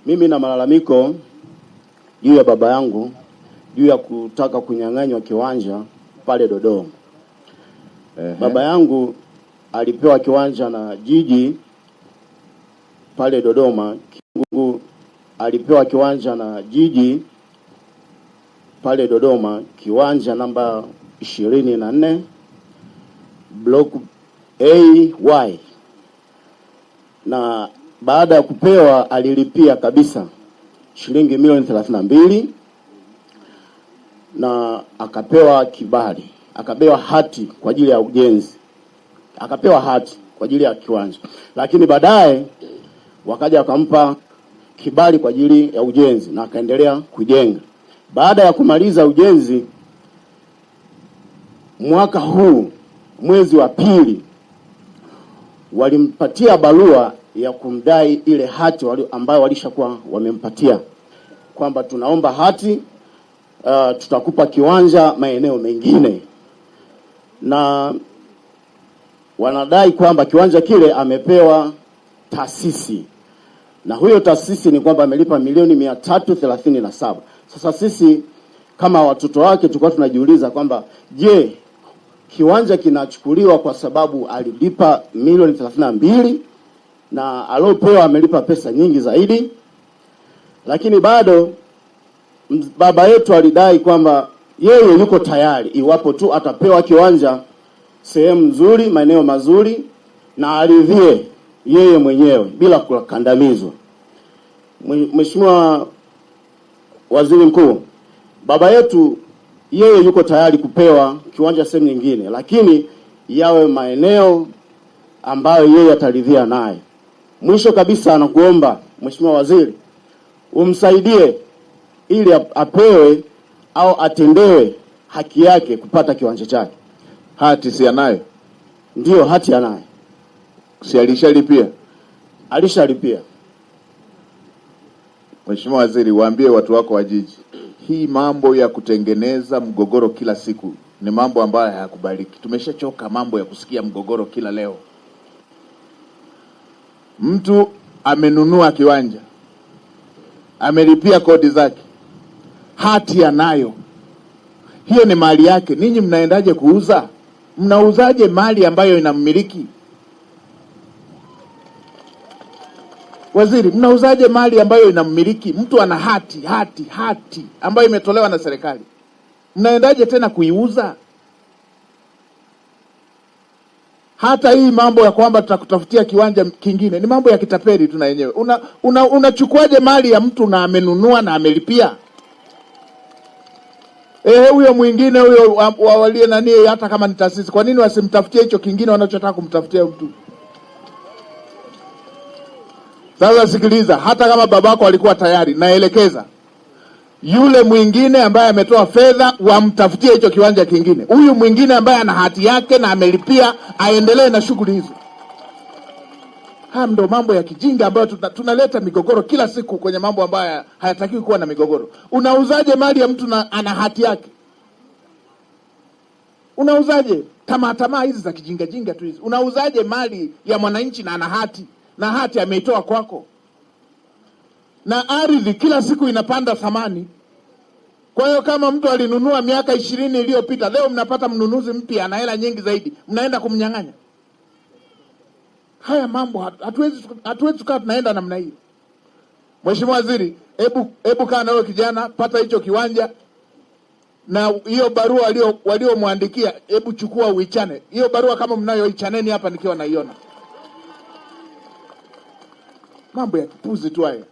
Mimi na malalamiko juu ya baba yangu juu ya kutaka kunyang'anywa kiwanja pale Dodoma. Baba yangu alipewa kiwanja na jiji pale Dodoma. Kingungu alipewa kiwanja na jiji pale Dodoma, kiwanja namba 24 block AY, na baada ya kupewa alilipia kabisa shilingi milioni 32 na akapewa kibali, akapewa hati kwa ajili ya ujenzi, akapewa hati kwa ajili ya kiwanja, lakini baadaye wakaja wakampa kibali kwa ajili ya ujenzi na akaendelea kujenga. Baada ya kumaliza ujenzi mwaka huu mwezi wa pili, walimpatia barua ya kumdai ile hati ambayo walishakuwa wamempatia, kwamba tunaomba hati, tutakupa kiwanja maeneo mengine, na wanadai kwamba kiwanja kile amepewa taasisi, na huyo taasisi ni kwamba amelipa milioni 337. Sasa sisi kama watoto wake tulikuwa tunajiuliza kwamba je, kiwanja kinachukuliwa kwa sababu alilipa milioni 32 na aliopewa amelipa pesa nyingi zaidi? Lakini bado baba yetu alidai kwamba yeye yuko tayari iwapo tu atapewa kiwanja sehemu nzuri, maeneo mazuri, na aridhie yeye mwenyewe bila kukandamizwa. Mheshimiwa Waziri Mkuu, baba yetu yeye yuko tayari kupewa kiwanja sehemu nyingine, lakini yawe maeneo ambayo yeye ataridhia naye. Mwisho kabisa anakuomba Mheshimiwa Waziri umsaidie ili apewe au atendewe haki yake kupata kiwanja chake. Hati si anayo? Ndio, hati anayo. Si alishalipia? Alishalipia. Mheshimiwa Waziri, waambie watu wako wa jiji, hii mambo ya kutengeneza mgogoro kila siku ni mambo ambayo hayakubaliki. Tumeshachoka mambo ya kusikia mgogoro kila leo. Mtu amenunua kiwanja, amelipia kodi zake, hati anayo, hiyo ni mali yake. Ninyi mnaendaje kuuza? Mnauzaje mali ambayo inammiliki? Waziri, mnauzaje mali ambayo inammiliki? Mtu ana hati ambayo imetolewa na serikali, mnaendaje tena kuiuza? Hata hii mambo ya kwamba tutakutafutia kiwanja kingine ni mambo ya kitapeli tu na yenyewe. Unachukuaje mali ya mtu na amenunua na amelipia? Huyo mwingine huyo walie nani, hata kama ni taasisi, kwa nini wasimtafutie hicho kingine wanachotaka kumtafutia mtu? Sasa sikiliza, hata kama babako alikuwa tayari, naelekeza yule mwingine ambaye ametoa fedha wamtafutie hicho kiwanja kingine. Huyu mwingine ambaye ana hati yake na amelipia aendelee na shughuli hizo. Haya ndo mambo ya kijinga ambayo tunaleta migogoro kila siku kwenye mambo ambayo hayatakiwi kuwa na migogoro. Unauzaje mali ya mtu na ana hati yake? Unauzaje? Tamaa hizi za kijinga tu hizi. Unauzaje mali ya mwananchi na ana hati, na hati ameitoa kwako? Na ardhi kila siku inapanda thamani. Kwa hiyo kama mtu alinunua miaka 20 iliyopita, leo mnapata mnunuzi mpya ana hela nyingi zaidi, mnaenda kumnyang'anya. Haya mambo hatuwezi tukaa tunaenda namna hii. Mheshimiwa Waziri, hebu kaa na wewe kijana, pata hicho kiwanja, na hiyo barua waliomwandikia hebu chukua uichane. Hiyo barua kama mnayo ichaneni hapa nikiwa naiona. Mambo ya kipuzi tu haya.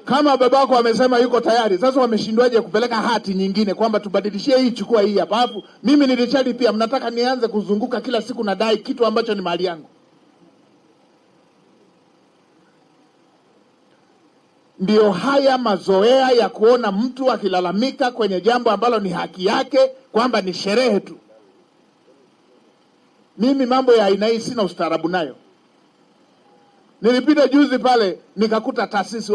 Kama babako amesema yuko tayari, sasa wameshindwaje kupeleka hati nyingine kwamba tubadilishie hii, chukua hii hapa? Alafu mimi nilishalipia, mnataka nianze kuzunguka kila siku na dai kitu ambacho ni mali yangu? Ndio haya mazoea ya kuona mtu akilalamika kwenye jambo ambalo ni haki yake kwamba ni sherehe tu. Mimi mambo ya aina hii sina ustaarabu nayo. Nilipita juzi pale nikakuta taasisi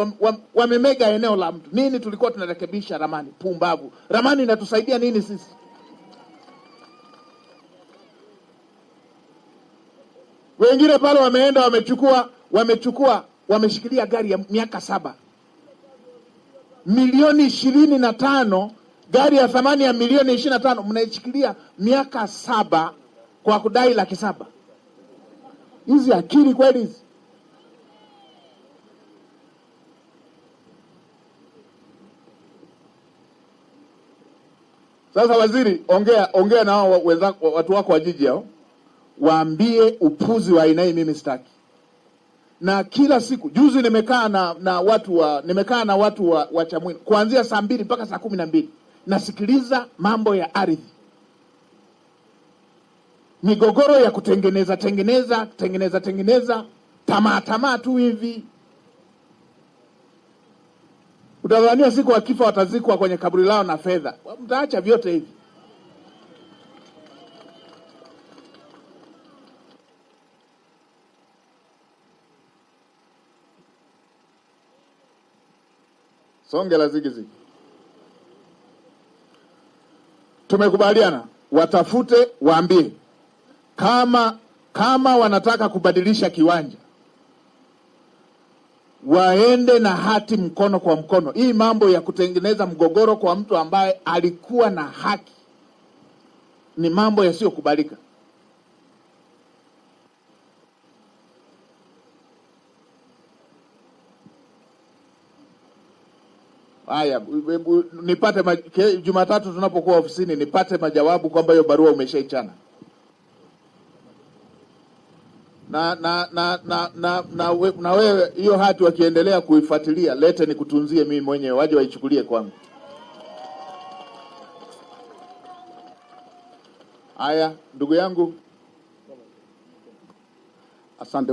wamemega eneo la mtu. Nini tulikuwa tunarekebisha ramani? Pumbavu. Ramani inatusaidia nini sisi? Wengine pale wameenda wameshikilia gari ya miaka 7, milioni 25, gari ya thamani ya milioni 25 mnaishikilia miaka 7 kwa kudai 700,000. Hizi akili kweli hizi? Sasa waziri, ongea na hao watu wako wa jiji hao, waambie upuzi wa aina hii mimi sitaki. Na kila siku, juzi nimekaa na watu wa Chamwino kuanzia saa 2 mpaka saa 12, nasikiliza mambo ya ardhi, migogoro ya kutengeneza tamaa tu hivi. Utadhania siku wakifa watazikwa kwenye kaburi lao na fedha. Mtaacha vyote hivi. Songe la zigizigi. Tumekubaliana watafute, waambie kama wanataka kubadilisha kiwanja, waende na hati mkono kwa mkono. Hii mambo ya kutengeneza mgogoro kwa mtu ambaye alikuwa na haki ni mambo yasiyokubalika. Haya, nipate Jumatatu tunapokuwa ofisini nipate majawabu kwamba hiyo barua umeshaichana. Na wewe hiyo hati wakiendelea kuifuatilia, lete nikutunzie mimi mwenyewe, waje waichukulie kwangu. Haya, ndugu yangu, asante.